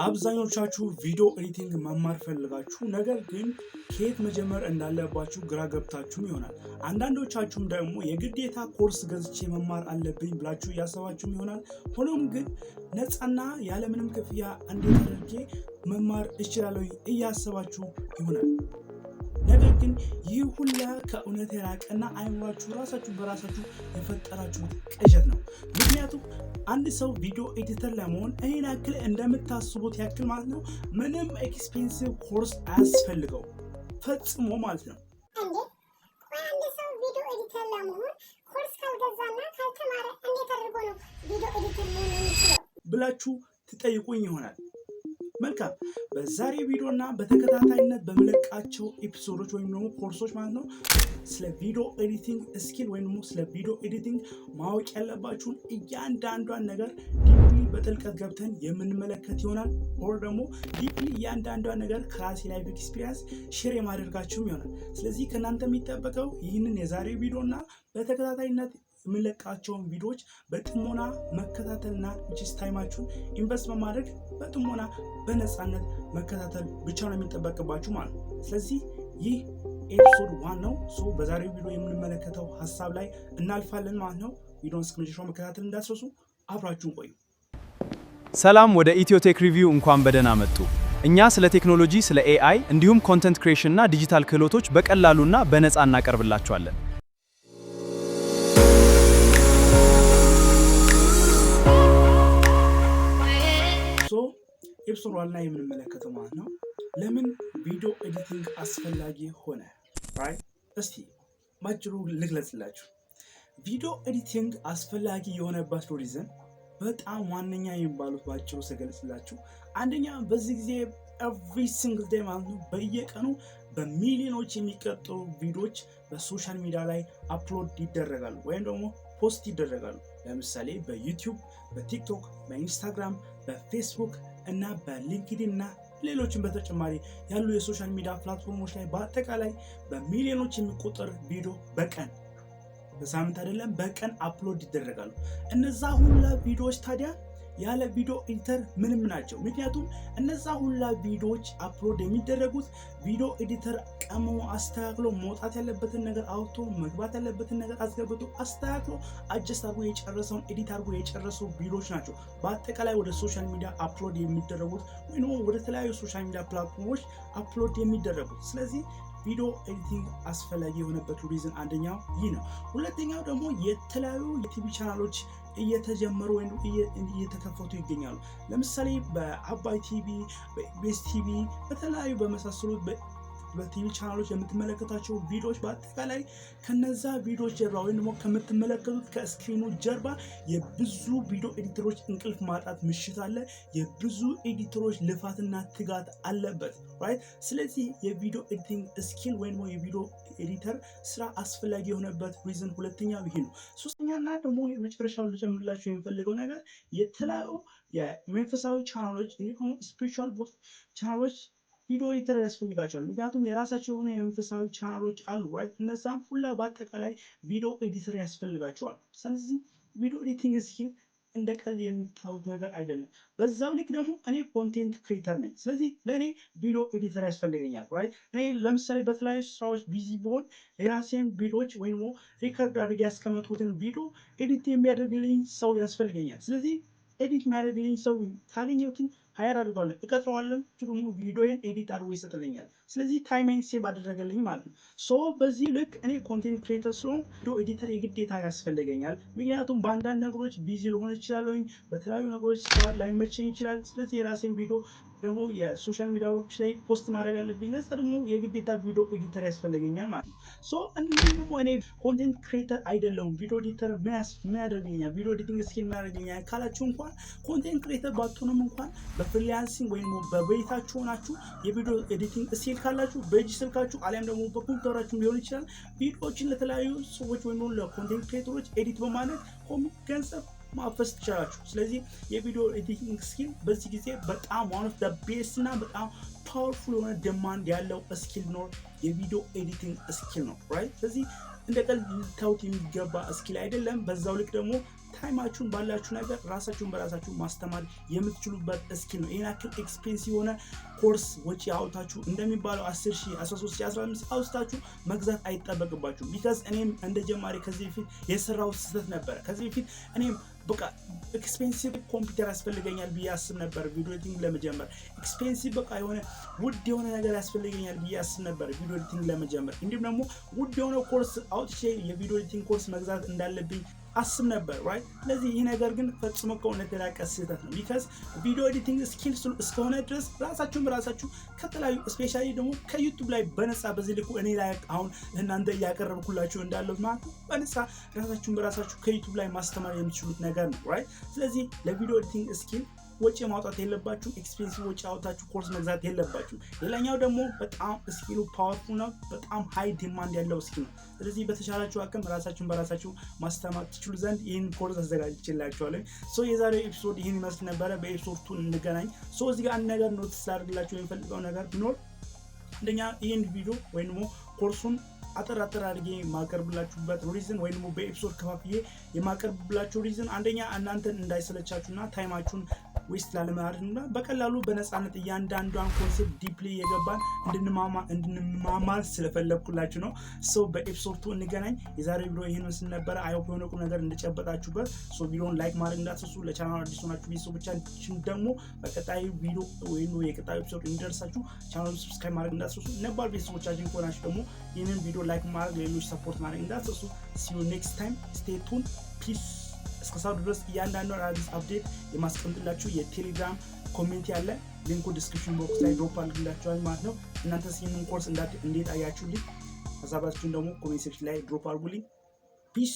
አብዛኞቻችሁ ቪዲዮ ኤዲቲንግ መማር ፈልጋችሁ ነገር ግን ከየት መጀመር እንዳለባችሁ ግራ ገብታችሁም ይሆናል። አንዳንዶቻችሁም ደግሞ የግዴታ ኮርስ ገዝቼ መማር አለብኝ ብላችሁ እያሰባችሁም ይሆናል። ሆኖም ግን ነፃና ያለምንም ክፍያ እንዴት አድርጌ መማር እችላለሁ እያሰባችሁ ይሆናል። ነገር ግን ይህ ሁላ ከእውነት የራቀና አይምሯችሁ ራሳችሁ በራሳችሁ የፈጠራችሁት ቅዠት ነው። ምክንያቱም አንድ ሰው ቪዲዮ ኤዲተር ለመሆን ይህን ያክል እንደምታስቡት ያክል ማለት ነው ምንም ኤክስፔንሲቭ ኮርስ አያስፈልገው ፈጽሞ ማለት ነው። አንድ ሰው ቪዲዮ ኤዲተር ለመሆን ኮርስ ካልገዛና ካልተማረ እንዴት አድርጎ ነው ቪዲዮ ኤዲተር መሆን የሚችለው ብላችሁ ትጠይቁኝ ይሆናል። መልካም፣ በዛሬ ቪዲዮ እና በተከታታይነት በመለቃቸው ኤፒሶዶች ወይም ደግሞ ኮርሶች ማለት ነው ስለ ቪዲዮ ኤዲቲንግ ስኪል ወይም ደግሞ ስለ ቪዲዮ ኤዲቲንግ ማወቅ ያለባችሁን እያንዳንዷን ነገር ዲፕሊ በጥልቀት ገብተን የምንመለከት ይሆናል። ኦር ደግሞ ዲፕሊ እያንዳንዷን ነገር ከራሴ ላይፍ ኤክስፒሪየንስ ሼር የማደርጋችሁም ይሆናል። ስለዚህ ከእናንተ የሚጠበቀው ይህንን የዛሬ ቪዲዮ እና በተከታታይነት የምንለቃቸውን ቪዲዮዎች በጥሞና መከታተልና ዊችስ ታይማችሁን ኢንቨስት በማድረግ በጥሞና በነፃነት መከታተል ብቻ ነው የሚጠበቅባችሁ ማለት ነው። ስለዚህ ይህ ኤፒሶድ 1 ነው። በዛሬው ቪዲዮ የምንመለከተው ሀሳብ ላይ እናልፋለን ማለት ነው። ቪዲዮውን እስከ መጨረሻው መከታተል እንዳትረሱ፣ አብራችሁን ቆዩ። ሰላም፣ ወደ ኢትዮቴክ ሪቪው እንኳን በደህና መጡ። እኛ ስለ ቴክኖሎጂ፣ ስለ ኤአይ እንዲሁም ኮንተንት ክሪኤሽን እና ዲጂታል ክህሎቶች በቀላሉና በነፃ እናቀርብላችኋለን። ኤፒሶድ 1 ላይ የምንመለከተው ማለት ነው ለምን ቪዲዮ ኤዲቲንግ አስፈላጊ ሆነ። እስቲ ባጭሩ ልግለጽላችሁ። ቪዲዮ ኤዲቲንግ አስፈላጊ የሆነበት ሪዝን በጣም ዋነኛ የሚባሉት ባጭሩ ስገልጽላችሁ፣ አንደኛ በዚህ ጊዜ ኤቭሪ ሲንግል ዴይ ማለት ነው በየቀኑ በሚሊዮኖች የሚቆጠሩ ቪዲዮዎች በሶሻል ሚዲያ ላይ አፕሎድ ይደረጋሉ ወይም ደግሞ ፖስት ይደረጋሉ። ለምሳሌ በዩቲዩብ፣ በቲክቶክ፣ በኢንስታግራም፣ በፌስቡክ እና በሊንክድኢን እና ሌሎችን በተጨማሪ ያሉ የሶሻል ሚዲያ ፕላትፎርሞች ላይ በአጠቃላይ በሚሊዮኖች የሚቆጠር ቪዲዮ በቀን በሳምንት አይደለም በቀን አፕሎድ ይደረጋሉ። እነዛ ሁላ ቪዲዮዎች ታዲያ ያለ ቪዲዮ ኤዲተር ምንም ናቸው። ምክንያቱም እነዛ ሁላ ቪዲዮዎች አፕሎድ የሚደረጉት ቪዲዮ ኤዲተር ቀሞ አስተካክሎ መውጣት ያለበትን ነገር አውጥቶ መግባት ያለበትን ነገር አስገብቶ አስተካክሎ አጀስት አድርጎ የጨረሰውን ኤዲት አድርጎ የጨረሰው ቪዲዮዎች ናቸው በአጠቃላይ ወደ ሶሻል ሚዲያ አፕሎድ የሚደረጉት ወይም ወደ ተለያዩ ሶሻል ሚዲያ ፕላትፎርሞች አፕሎድ የሚደረጉት። ስለዚህ ቪዲዮ ኤዲቲንግ አስፈላጊ የሆነበት ሪዝን አንደኛው ይህ ነው። ሁለተኛው ደግሞ የተለያዩ የቲቪ ቻናሎች እየተጀመሩ ወይም እየተከፈቱ ይገኛሉ። ለምሳሌ በአባይ ቲቪ፣ በኢቢኤስ ቲቪ፣ በተለያዩ በመሳሰሉት በቲቪ ቻናሎች የምትመለከታቸው ቪዲዮዎች በአጠቃላይ ከነዛ ቪዲዮዎች ጀርባ ወይም ደግሞ ከምትመለከቱት ከስክሪኑ ጀርባ የብዙ ቪዲዮ ኤዲተሮች እንቅልፍ ማጣት ምሽት አለ። የብዙ ኤዲተሮች ልፋትና ትጋት አለበት። ስለዚህ የቪዲዮ ኤዲቲንግ ስኪል ወይም የቪዲዮ ኤዲተር ስራ አስፈላጊ የሆነበት ሪዝን ሁለተኛው ይሄ ነው። ሶስተኛና ደግሞ የመጨረሻው ልጨምርላችሁ የሚፈልገው ነገር የተለያዩ የመንፈሳዊ ቻናሎች እንዲሁም ስፒሪቹዋል ቻናሎች ቪዲዮ ኤዲተር ያስፈልጋቸዋል። ምክንያቱም የራሳቸው የሆነ የመንፈሳዊ ቻናሎች አሉ። እነዛም ሁላ በአጠቃላይ ቪዲዮ ኤዲተር ያስፈልጋቸዋል። ስለዚህ ቪዲዮ ኤዲቲንግ ስኪል እንደ ቀልድ የሚታወቅ ነገር አይደለም። በዛው ልክ ደግሞ እኔ ኮንቴንት ክሬተር ነኝ። ስለዚህ ለእኔ ቪዲዮ ኤዲተር ያስፈልገኛል። እኔ ለምሳሌ በተለያዩ ስራዎች ቢዚ ብሆን የራሴን ቪዲዮዎች ወይም ሪከርድ አድርጌ ያስቀመጥኩትን ቪዲዮ ኤዲት የሚያደርግልኝ ሰው ያስፈልገኛል። ስለዚህ ኤዲት የሚያደርግልኝ ሰው ካገኘሁትን ሃየር አድርገዋለሁ፣ እቀጥረዋለሁ። ደግሞ ቪዲዮን ኤዲት አድርጎ ይሰጥልኛል። ስለዚህ ታይሜን ሴቭ አደረገልኝ ማለት ነው። በዚህ ልክ እኔ ኮንቴንት ክሬተር ስለሆን ቪዲዮ ኤዲተር የግዴታ ያስፈልገኛል። ምክንያቱም በአንዳንድ ነገሮች ቢዚ ልሆን ይችላለሁ፣ በተለያዩ ነገሮች ላይመቸኝ ይችላል። ስለዚህ የራሴን ቪዲዮ ደግሞ የሶሻል ሚዲያዎች ላይ ፖስት ማድረግ አለብኝ። ለዛ ደግሞ የግዴታ ቪዲዮ ኤዲተር ያስፈልገኛል ማለት ነው። እንዲሁም ደግሞ እኔ ኮንቴንት ክሬተር አይደለሁም። ቪዲዮ ኤዲተር ምን ያደርገኛል? ቪዲዮ ኤዲቲንግ ስኪል ምን ያደርገኛል ካላችሁ እንኳን ኮንቴንት ክሬተር ባትሆንም እንኳን በፍሪላንሲንግ ወይም በቤታችሁ ሆናችሁ የቪዲዮ ኤዲቲንግ ስኪል ካላችሁ በእጅ ስልካችሁ አሊያም ደግሞ በኮምፒውተራችሁ ሊሆን ይችላል ቪዲዮዎችን ለተለያዩ ሰዎች ወይም ለኮንቴንት ክሬተሮች ኤዲት በማድረግ ገንዘብ ማፈስ ትችላላችሁ። ስለዚህ የቪዲዮ ኤዲቲንግ ስኪል በዚህ ጊዜ በጣም ዋን ኦፍ ዘ ቤስት እና በጣም ፓወርፉል የሆነ ዲማንድ ያለው ስኪል ነው። የቪዲዮ ኤዲቲንግ ስኪል ነው። ስለዚህ እንደ ቀልድ ልታዩት የሚገባ ስኪል አይደለም። በዛው ልክ ደግሞ ታይማችሁን ባላችሁ ነገር ራሳችሁን በራሳችሁ ማስተማር የምትችሉበት ስኪል ነው። ይሄን ያክል ኤክስፔንሲቭ የሆነ ኮርስ ወጪ አውጣችሁ እንደሚባለው 10,000 13,000 15,000 አውጥታችሁ መግዛት አይጠበቅባችሁም። ቢካዝ እኔም እንደ ጀማሪ ከዚህ በፊት የሰራው ስህተት ነበረ። ከዚህ በፊት እኔም በቃ ኤክስፔንሲቭ ኮምፒውተር ያስፈልገኛል ብዬ አስብ ነበር ቪዲዮ ኤዲቲንግ ለመጀመር። ኤክስፔንሲቭ በቃ የሆነ ውድ የሆነ ነገር ያስፈልገኛል ብዬ አስብ ነበር ቪዲዮ ኤዲቲንግ ለመጀመር። እንዲሁም ደግሞ ውድ የሆነ ኮርስ አውጥቼ የቪዲዮ ኤዲቲንግ ኮርስ መግዛት እንዳለብኝ አስብ ነበር ራይት። ስለዚህ ይህ ነገር ግን ፈጽሞ ከእውነት የራቀ ስህተት ነው። ቢካዝ ቪዲዮ ኤዲቲንግ ስኪል እስከሆነ ድረስ ራሳችሁን በራሳችሁ ከተለያዩ ስፔሻሊ ደግሞ ከዩቱብ ላይ በነፃ በዚህ ልኩ እኔ ላይ አሁን እናንተ እያቀረብኩላችሁ እንዳለው ማለት ነው በነፃ ራሳችሁን በራሳችሁ ከዩቱብ ላይ ማስተማር የምትችሉት ነገር ነው ራይት። ስለዚህ ለቪዲዮ ኤዲቲንግ ስኪል ወጪ ማውጣት የለባችሁ። ኤክስፔንሲቭ ወጪ አውጣችሁ ኮርስ መግዛት የለባችሁ። ሌላኛው ደግሞ በጣም ስኪሉ ፓወርፉል ነው። በጣም ሃይ ዲማንድ ያለው ስኪል ነው። ስለዚህ በተሻላችሁ አቅም ራሳችሁን በራሳችሁ ማስተማር ትችሉ ዘንድ ይህን ኮርስ አዘጋጅቼላችኋለሁ። የዛሬው ኤፒሶድ ይህን ይመስል ነበረ። በኤፒሶድ 2 እንገናኝ። እዚህ ጋር አንድ ነገር ኖቲስ ላደርግላችሁ የሚፈልገው ነገር ቢኖር አንደኛ ይህን ቪዲዮ ወይም ደግሞ ኮርሱን አጠር አድርጌ የማቀርብላችሁበት ሪዝን ወይም ደግሞ በኤፒሶድ ከፋፍዬ የማቀርብላችሁ ሪዝን አንደኛ እናንተን እንዳይሰለቻችሁና ታይማችሁን ዌስት ላለማድረግና በቀላሉ በነፃነት እያንዳንዷን ኮንሴፕት ዲፕሊ የገባን እንድንማማር ስለፈለግኩላችሁ ነው። በኤፒሶድ 2 እንገናኝ። የዛሬው ቪዲዮ ይህን መስል ነበረ። አይሆፕ የሆነ ቁም ነገር እንደጨበጣችሁበት። ቪዲዮውን ላይክ ማድረግ እንዳትረሱ። ለቻናሉ አዲስ ሆናችሁ ቤተሰቦቻችን ደግሞ በቀጣዩ ቪዲዮ ወይም የቀጣዩ ኤፒሶድ እንዲደርሳችሁ ቻናሉን ሰብስክራይብ ማድረግ እንዳትረሱ። ነባር ቤተሰቦቻችን ከሆናችሁ ደግሞ ይህንን ቪዲዮ ላይክ ማድረግ ሌሎች ሰፖርት ማድረግ እንዳትረሱ። see you next time, stay tuned, peace። እስከ ሰዓቱ ድረስ እያንዳንዱን አዲስ አፕዴት የማስቀምጥላችሁ የቴሌግራም ኮሜንት ያለ ሊንኩ ዲስክሪፕሽን ቦክስ ላይ ድሮፕ አድርግላችኋል ማለት ነው። እናንተስ ይህንን ኮርስ እንዴት አያችሁልኝ? ሀሳባችሁን ደግሞ ኮሜንት ሴክሽን ላይ ድሮፕ አድርጉልኝ። ፒስ